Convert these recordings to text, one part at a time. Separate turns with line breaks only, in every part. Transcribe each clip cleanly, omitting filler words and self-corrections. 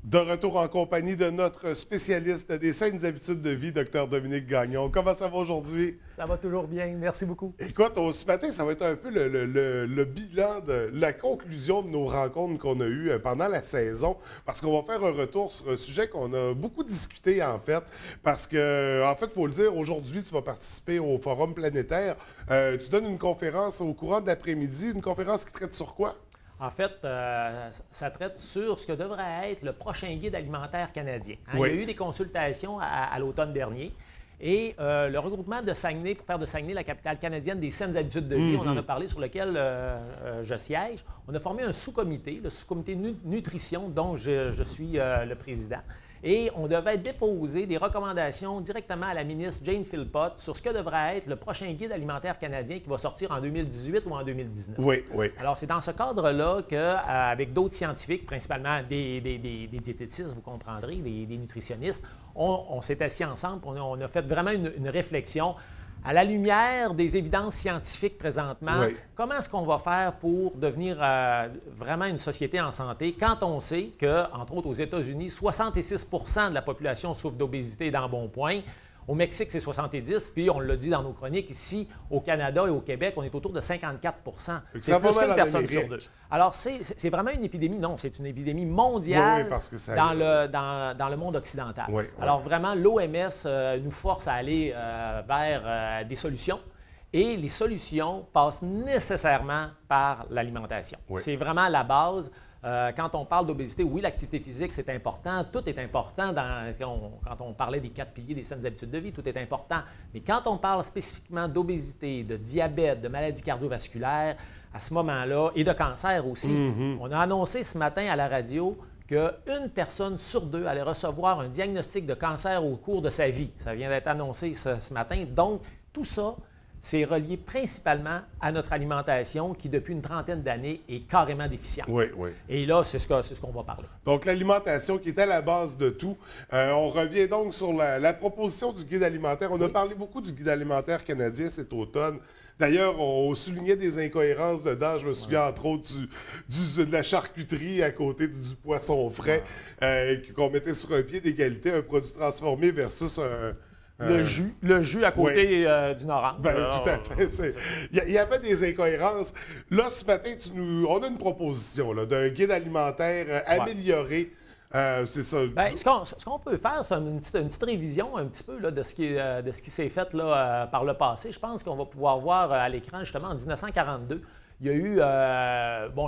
De retour en compagnie de notre spécialiste des saines habitudes de vie, Dr Dominique Gagnon. Comment ça va aujourd'hui?
Ça va toujours bien. Merci beaucoup.
Écoute, ce matin, ça va être un peu le bilan de la conclusion de nos rencontres qu'on a eues pendant la saison, parce qu'on va faire un retour sur un sujet qu'on a beaucoup discuté, en fait, parce que, en fait, il faut le dire, aujourd'hui, tu vas participer au Forum planétaire. Tu donnes une conférence au courant de l'après-midi, une conférence qui traite sur quoi?
En fait, ça traite sur ce que devrait être le prochain guide alimentaire canadien.
Oui.
Il y a eu des consultations à l'automne dernier et le regroupement de Saguenay, pour faire de Saguenay la capitale canadienne des saines habitudes de vie, on en a parlé, sur lequel je siège. On a formé un sous-comité, le sous-comité nutrition, dont je suis le président. Et on devait déposer des recommandations directement à la ministre Jane Philpott sur ce que devrait être le prochain guide alimentaire canadien qui va sortir en 2018 ou en 2019.
Oui, oui.
Alors, c'est dans ce cadre-là qu'avec d'autres scientifiques, principalement des diététistes, vous comprendrez, des nutritionnistes, on s'est assis ensemble, on a fait vraiment une réflexion à la lumière des évidences scientifiques présentement.
Oui.
Comment est-ce qu'on va faire pour devenir vraiment une société en santé quand on sait que, entre autres aux États-Unis, 66 de la population souffre d'obésité et d'embonpoint. Au Mexique, c'est 70, puis on l'a dit dans nos chroniques, ici, au Canada et au Québec, on est autour de 54 C'est plus qu'une personne sur deux. Alors, c'est vraiment une épidémie? Non, c'est une épidémie mondiale
parce que ça...
dans le monde occidental.
Oui, oui.
Alors, vraiment, l'OMS nous force à aller vers des solutions. Et les solutions passent nécessairement par l'alimentation.
Oui.
C'est vraiment la base. Quand on parle d'obésité, oui, l'activité physique, c'est important. Tout est important. Quand on parlait des 4 piliers des saines habitudes de vie, tout est important. Mais quand on parle spécifiquement d'obésité, de diabète, de maladies cardiovasculaires, à ce moment-là, et de cancer aussi, on a annoncé ce matin à la radio qu'une personne sur deux allait recevoir un diagnostic de cancer au cours de sa vie. Ça vient d'être annoncé ce matin. Donc, tout ça, c'est relié principalement à notre alimentation qui, depuis une trentaine d'années, est carrément déficiente.
Oui, oui.
Et là, c'est ce qu'on va parler.
Donc, l'alimentation qui est à la base de tout. On revient donc sur la proposition du guide alimentaire. On a parlé beaucoup du guide alimentaire canadien cet automne. D'ailleurs, on soulignait des incohérences dedans. Je me souviens, entre autres, de la charcuterie à côté du poisson frais qu'on mettait sur un pied d'égalité, un produit transformé versus un...
Le jus à côté d'une orange.
Ben, tout à fait. Il y avait des incohérences. Là, ce matin, on a une proposition d'un guide alimentaire amélioré. C'est ça.
Bien, ce qu'on peut faire, c'est une petite révision un petit peu là, de ce qui s'est fait là, par le passé. Je pense qu'on va pouvoir voir à l'écran, justement, en 1942, il y a eu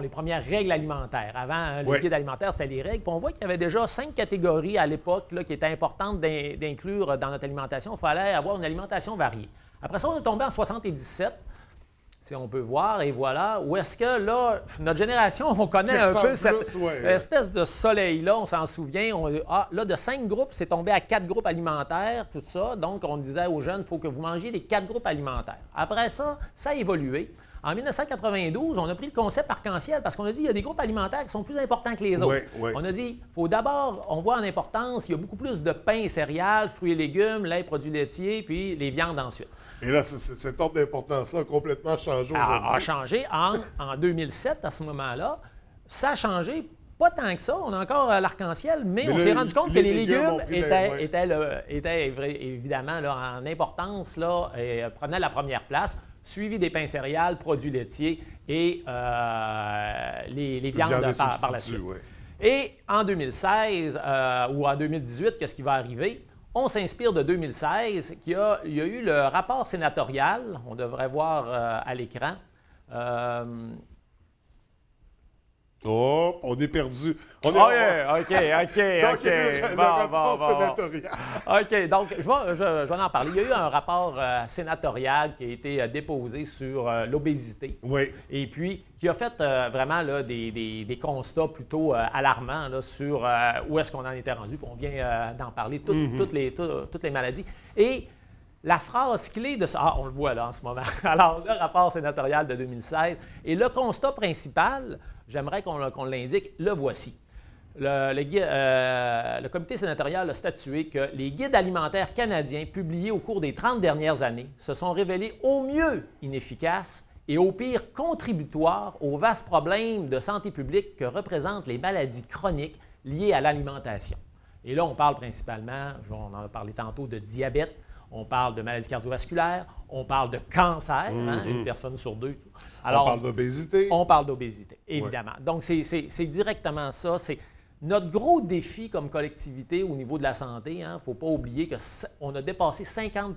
les premières règles alimentaires. Avant, le guide alimentaire, c'était les règles. Puis on voit qu'il y avait déjà 5 catégories à l'époque là, qui étaient importantes d'inclure dans notre alimentation. Il fallait avoir une alimentation variée. Après ça, on est tombé en 77. Si on peut voir, et voilà, où est-ce que, là, notre génération, on connaît un peu cette espèce de soleil-là, on s'en souvient. Là, de 5 groupes, c'est tombé à 4 groupes alimentaires, tout ça. Donc, on disait aux jeunes, il faut que vous mangiez les 4 groupes alimentaires. Après ça, ça a évolué. En 1992, on a pris le concept arc-en-ciel parce qu'on a dit qu'il y a des groupes alimentaires qui sont plus importants que les autres.
Oui.
On a dit, il faut d'abord, on voit en importance, il y a beaucoup plus de pain et céréales, fruits et légumes, lait, produits laitiers, puis les viandes ensuite.
Et là, cet ordre d'importance-là a complètement changé aujourd'hui.
A changé en 2007, à ce moment-là. Ça a changé, pas tant que ça. On a encore l'arc-en-ciel, mais on s'est rendu compte que les légumes étaient évidemment là, en importance, là, et prenaient la première place, suivi des pains céréales, produits laitiers et les viandes par la suite.
Oui.
Et en 2016 ou en 2018, qu'est-ce qui va arriver? On s'inspire de 2016, il y a eu le rapport sénatorial, on devrait voir à l'écran.
Oh, on est perdu.
OK.
Donc, le rapport sénatorial.
OK, donc je vais en parler. Il y a eu un rapport sénatorial qui a été déposé sur l'obésité.
Oui.
Et puis, qui a fait vraiment là, des constats plutôt alarmants là, sur où est-ce qu'on en était rendu. Puis on vient d'en parler, toutes les maladies. Et la phrase clé de ça, on le voit là en ce moment. Alors, le rapport sénatorial de 2016. Et le constat principal, j'aimerais qu'on l'indique, le voici. Le comité sénatorial a statué que les guides alimentaires canadiens publiés au cours des 30 dernières années se sont révélés au mieux inefficaces et au pire contributoires aux vastes problèmes de santé publique que représentent les maladies chroniques, liées à l'alimentation. Et là, on parle principalement, on en a parlé tantôt, de diabète, on parle de maladies cardiovasculaires, on parle de cancer, une personne sur deux. Alors,
on parle d'obésité.
On parle d'obésité, évidemment. Ouais. Donc, c'est directement ça. C'est notre gros défi comme collectivité au niveau de la santé. Il ne faut pas oublier qu'on a dépassé 50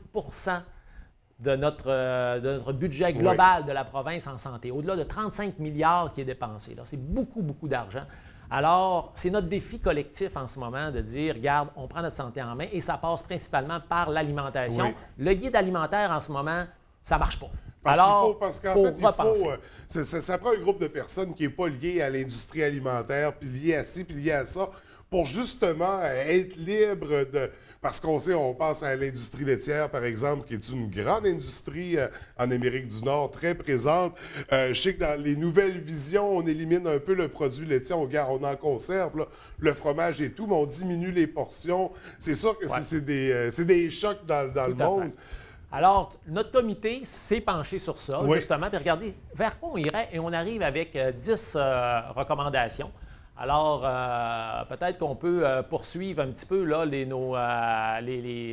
de notre budget global de la province en santé. Au-delà de 35 milliards qui est dépensé. C'est beaucoup, beaucoup d'argent. Alors, c'est notre défi collectif en ce moment de dire, regarde, on prend notre santé en main et ça passe principalement par l'alimentation. Oui. Le guide alimentaire en ce moment, ça ne marche pas.
Parce qu'en fait, ça prend un groupe de personnes qui n'est pas lié à l'industrie alimentaire, puis lié à ci, puis lié à ça, pour justement être libre de... Parce qu'on sait, on pense à l'industrie laitière, par exemple, qui est une grande industrie en Amérique du Nord, très présente. Je sais que dans les nouvelles visions, on élimine un peu le produit laitier, on en conserve, là, le fromage et tout, mais on diminue les portions. C'est sûr que c'est des chocs dans le monde.
Alors, notre comité s'est penché sur ça, justement, puis regardez vers quoi on irait, et on arrive avec 10 recommandations. Alors, peut-être qu'on peut poursuivre un petit peu là,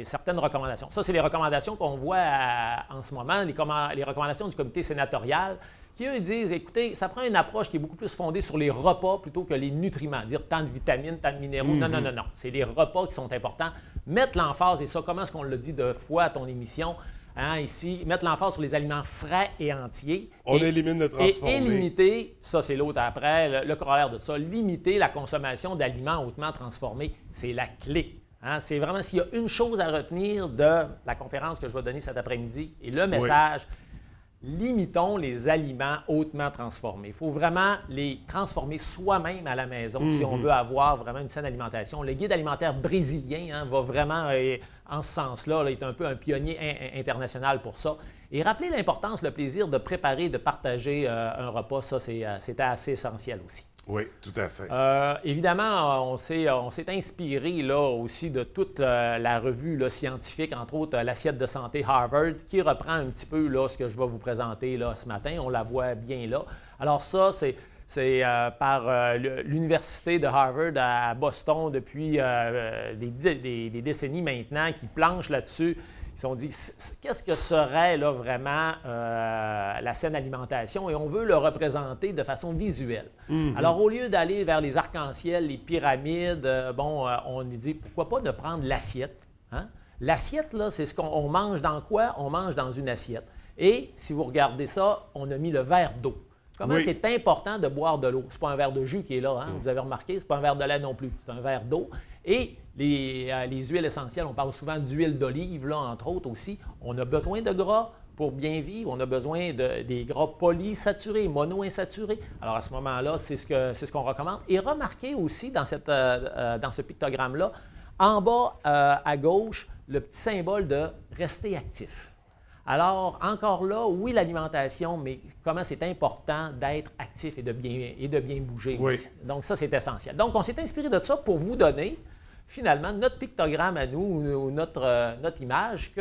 certaines recommandations. Ça, c'est les recommandations qu'on voit en ce moment, les recommandations du comité sénatorial, qui, eux, disent, écoutez, ça prend une approche qui est beaucoup plus fondée sur les repas plutôt que les nutriments, dire tant de vitamines, tant de minéraux. Non. C'est les repas qui sont importants. Mettre l'emphase, et ça, comment est-ce qu'on l'a dit de fois à ton émission, ici, mettre l'emphase sur les aliments frais et entiers.
On élimine le transformé.
Et limiter, ça c'est l'autre après, le corollaire de ça, limiter la consommation d'aliments hautement transformés, c'est la clé. C'est vraiment, s'il y a une chose à retenir de la conférence que je vais donner cet après-midi, et le message, limitons les aliments hautement transformés. Il faut vraiment les transformer soi-même à la maison si on veut avoir vraiment une saine alimentation. Le guide alimentaire brésilien va vraiment, en ce sens-là, il est un peu un pionnier international pour ça. Et rappelez l'importance, le plaisir de préparer, de partager un repas, ça c'était assez essentiel aussi.
Oui, tout à fait.
Évidemment, on s'est inspiré là, aussi de toute la revue là, scientifique, entre autres l'Assiette de santé Harvard, qui reprend un petit peu là, ce que je vais vous présenter là, ce matin. On la voit bien là. Alors ça, c'est par l'Université de Harvard à Boston depuis des décennies maintenant, qui planche là-dessus. Ils se sont dit, qu'est-ce que serait là, vraiment la saine alimentation? Et on veut le représenter de façon visuelle. Alors, au lieu d'aller vers les arcs-en-ciel, les pyramides, on dit, pourquoi pas de prendre l'assiette? L'assiette, là, c'est ce qu'on mange dans quoi? On mange dans une assiette. Et si vous regardez ça, on a mis le verre d'eau. Comment c'est important de boire de l'eau? Ce n'est pas un verre de jus qui est là, vous avez remarqué, ce n'est pas un verre de lait non plus, c'est un verre d'eau. Et les huiles essentielles, on parle souvent d'huile d'olive, là, entre autres aussi. On a besoin de gras pour bien vivre, on a besoin des gras polysaturés, monoinsaturés. Alors à ce moment-là, c'est ce qu'on recommande. Et remarquez aussi dans ce pictogramme-là, en bas à gauche, le petit symbole de « rester actif ». Alors, encore là, oui, l'alimentation, mais comment c'est important d'être actif et de bien bouger aussi. Donc, ça, c'est essentiel. Donc, on s'est inspiré de ça pour vous donner, finalement, notre pictogramme à nous, ou notre image,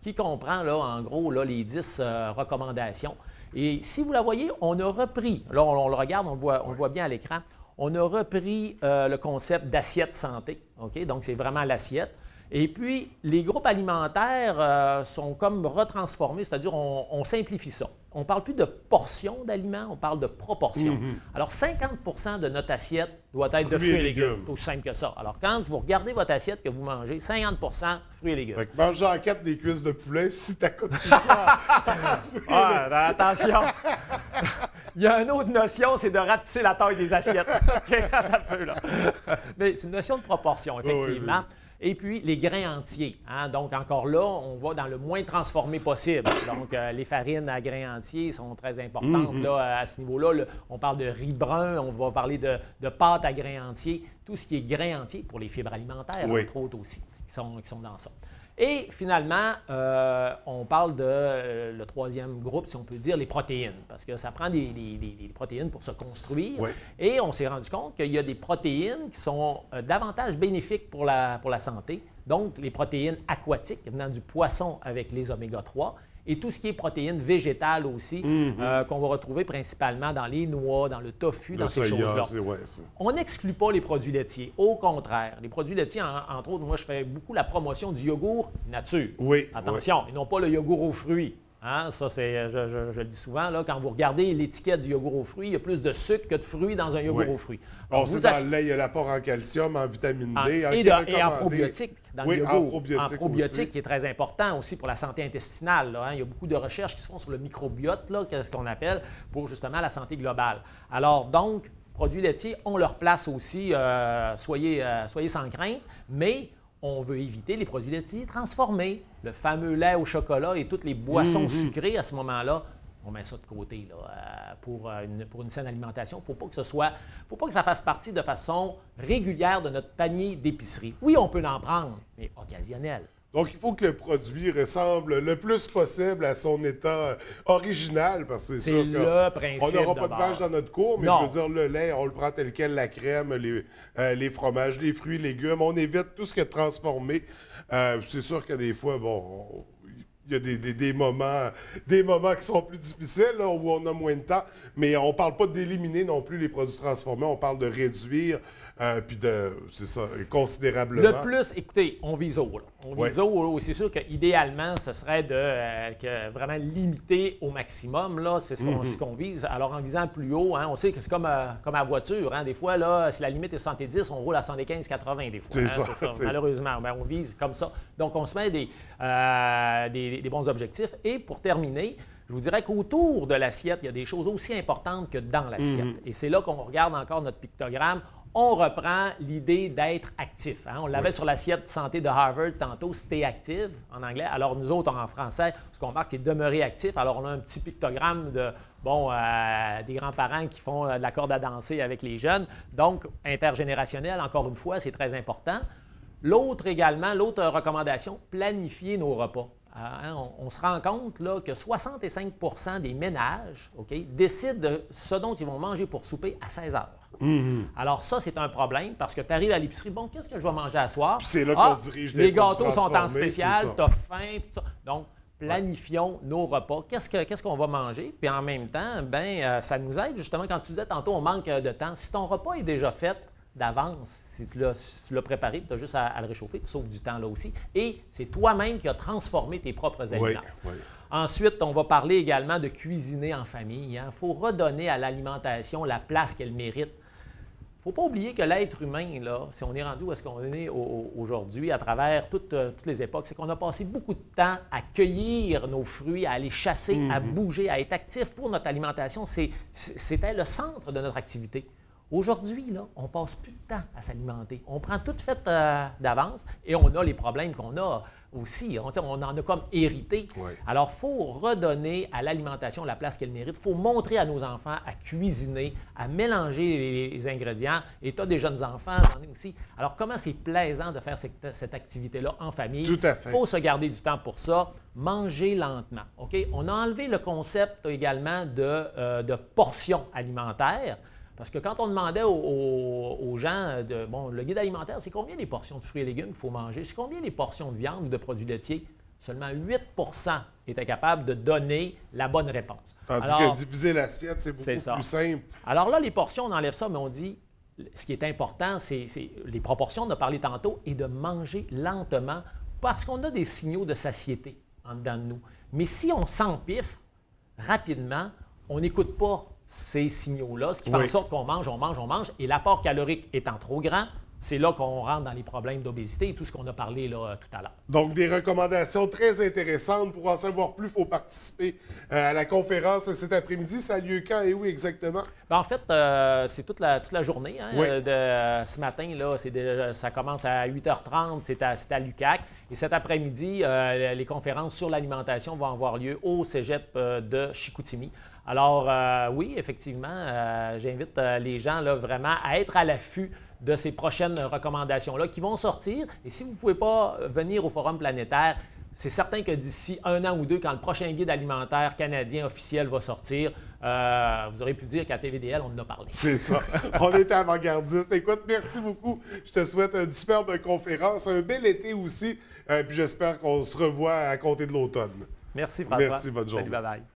qui comprend, là, en gros, là, les 10 recommandations. Et si vous la voyez, on a repris, là, on le regarde, on le voit bien à l'écran, on a repris le concept d'assiette santé. OK? Donc, c'est vraiment l'assiette. Et puis, les groupes alimentaires sont comme retransformés, c'est-à-dire on simplifie ça. On ne parle plus de portions d'aliments, on parle de proportions. Alors, 50 de notre assiette doit être de fruits et légumes. Aussi simple que ça. Alors, quand vous regardez votre assiette que vous mangez, 50 fruits et légumes.
Fait que manger en 4 des cuisses de poulet, si tu accotes tout ça.
Attention! Il y a une autre notion, c'est de rapetisser la taille des assiettes. Mais c'est une notion de proportion, effectivement. Et puis, les grains entiers. Donc, encore là, on va dans le moins transformé possible. Donc, les farines à grains entiers sont très importantes là, à ce niveau-là. On parle de riz brun, on va parler de pâtes à grains entiers. Tout ce qui est grains entiers pour les fibres alimentaires, entre autres aussi, qui sont dans ça. Et finalement, on parle de le troisième groupe, si on peut dire, les protéines, parce que ça prend des protéines pour se construire. Et on s'est rendu compte qu'il y a des protéines qui sont davantage bénéfiques pour la santé, donc les protéines aquatiques venant du poisson avec les oméga 3, et tout ce qui est protéines végétales aussi, qu'on va retrouver principalement dans les noix, dans le tofu, dans ces choses-là. On n'exclut pas les produits laitiers. Au contraire, les produits laitiers, entre autres, moi, je fais beaucoup la promotion du yogourt nature.
Oui.
Attention, et non pas le yogourt aux fruits. Hein? Ça, c'est, je le dis souvent, là, quand vous regardez l'étiquette du yogourt aux fruits, il y a plus de sucre que de fruits dans un yogourt aux fruits.
On sait dans le lait, il y a l'apport en calcium, en vitamine D.
Et en probiotiques dans le yogourt.
En probiotique
qui est très important aussi pour la santé intestinale. Là, hein? Il y a beaucoup de recherches qui se font sur le microbiote, là, ce qu'on appelle, pour justement la santé globale. Alors donc, produits laitiers ont leur place aussi, soyez sans crainte, mais on veut éviter les produits laitiers transformés. Le fameux lait au chocolat et toutes les boissons sucrées, à ce moment-là, on met ça de côté là, pour une saine alimentation. Il ne faut pas que ça fasse partie de façon régulière de notre panier d'épicerie. Oui, on peut en prendre, mais occasionnel.
Donc, il faut que le produit ressemble le plus possible à son état original, parce que c'est sûr qu'on n'aura pas de vache dans notre cour, mais je veux dire, le lait, on le prend tel quel, la crème, les fromages, les fruits, les légumes, on évite tout ce qui est transformé. C'est sûr que des fois, bon, il y a des moments qui sont plus difficiles, là, où on a moins de temps, mais on ne parle pas d'éliminer non plus les produits transformés, on parle de réduire. Puis c'est ça, considérablement.
Le plus, écoutez, on vise haut. Là. On vise haut, c'est sûr qu'idéalement, ce serait de vraiment limiter au maximum. Là, c'est ce qu'on vise. Alors, en visant plus haut, hein, on sait que c'est comme à voiture. Hein, des fois, là, si la limite est 70, on roule à 75-80 des fois.
C'est ça.
Malheureusement, on vise comme ça. Donc, on se met des bons objectifs. Et pour terminer, je vous dirais qu'autour de l'assiette, il y a des choses aussi importantes que dans l'assiette. Et c'est là qu'on regarde encore notre pictogramme. On reprend l'idée d'être actif. Hein? On l'avait sur l'assiette santé de Harvard tantôt, Stay Active en anglais. Alors nous autres, en français, ce qu'on marque, c'est demeurer actif. Alors on a un petit pictogramme de des grands-parents qui font de la corde à danser avec les jeunes. Donc, intergénérationnel, encore une fois, c'est très important. L'autre recommandation, planifier nos repas. Hein, on se rend compte là, que 65 des ménages décident de ce dont ils vont manger pour souper à 16 heures. Alors ça, c'est un problème parce que tu arrives à l'épicerie, bon, qu'est-ce que je vais manger à soir?
C'est là qu'on se dirige
les gâteaux sont en spécial, tu as faim, tout ça. Donc, planifions nos repas. Qu'est-ce qu'on va manger? Puis en même temps, ça nous aide justement quand tu disais tantôt, on manque de temps. Si ton repas est déjà fait d'avance, si tu l'as préparé, tu as juste à le réchauffer, tu sauves du temps là aussi. Et c'est toi-même qui as transformé tes propres aliments.
Oui.
Ensuite, on va parler également de cuisiner en famille. Il faut redonner à l'alimentation la place qu'elle mérite. Il ne faut pas oublier que l'être humain, là, si on est rendu où est-ce qu'on est aujourd'hui, à travers toutes les époques, c'est qu'on a passé beaucoup de temps à cueillir nos fruits, à aller chasser, à bouger, à être actif pour notre alimentation. C'était le centre de notre activité. Aujourd'hui, là, on ne passe plus de temps à s'alimenter. On prend tout fait d'avance et on a les problèmes qu'on a aussi. On en a comme hérité.
Oui.
Alors, il faut redonner à l'alimentation la place qu'elle mérite. Il faut montrer à nos enfants à cuisiner, à mélanger les ingrédients. Et tu as des jeunes enfants, j'en ai aussi. Alors, comment c'est plaisant de faire cette activité-là en famille?
Tout à fait.
Il faut se garder du temps pour ça. Manger lentement. OK? On a enlevé le concept également de portions alimentaires. Parce que quand on demandait aux gens, le guide alimentaire, c'est combien les portions de fruits et légumes qu'il faut manger? C'est combien les portions de viande ou de produits laitiers? Seulement 8 étaient capables de donner la bonne réponse.
Tandis que diviser l'assiette, c'est beaucoup plus simple.
Alors là, les portions, on enlève ça, mais on dit, ce qui est important, c'est les proportions, on a parlé tantôt, et de manger lentement parce qu'on a des signaux de satiété en dedans de nous. Mais si on s'empiffre rapidement, on n'écoute pas ces signaux-là, ce qui fait en sorte qu'on mange, et l'apport calorique étant trop grand, c'est là qu'on rentre dans les problèmes d'obésité et tout ce qu'on a parlé là, tout à l'heure.
Donc, des recommandations très intéressantes. Pour en savoir plus, il faut participer à la conférence cet après-midi. Ça a lieu quand et où exactement?
En fait, c'est toute la journée. Hein, ce matin, là, ça commence à 8h30, c'est à l'UQAC. Et cet après-midi, les conférences sur l'alimentation vont avoir lieu au cégep de Chicoutimi. Alors, oui, effectivement, j'invite les gens là, vraiment à être à l'affût de ces prochaines recommandations-là qui vont sortir. Et si vous ne pouvez pas venir au Forum planétaire, c'est certain que d'ici 1 an ou 2, quand le prochain guide alimentaire canadien officiel va sortir, vous aurez pu dire qu'à TVDL, on en a parlé.
C'est ça. On est avant-gardiste. Écoute, merci beaucoup. Je te souhaite une superbe conférence, un bel été aussi. Puis j'espère qu'on se revoit à compter de l'automne.
Merci, François.
Merci, bonne journée.
Salut, bye-bye.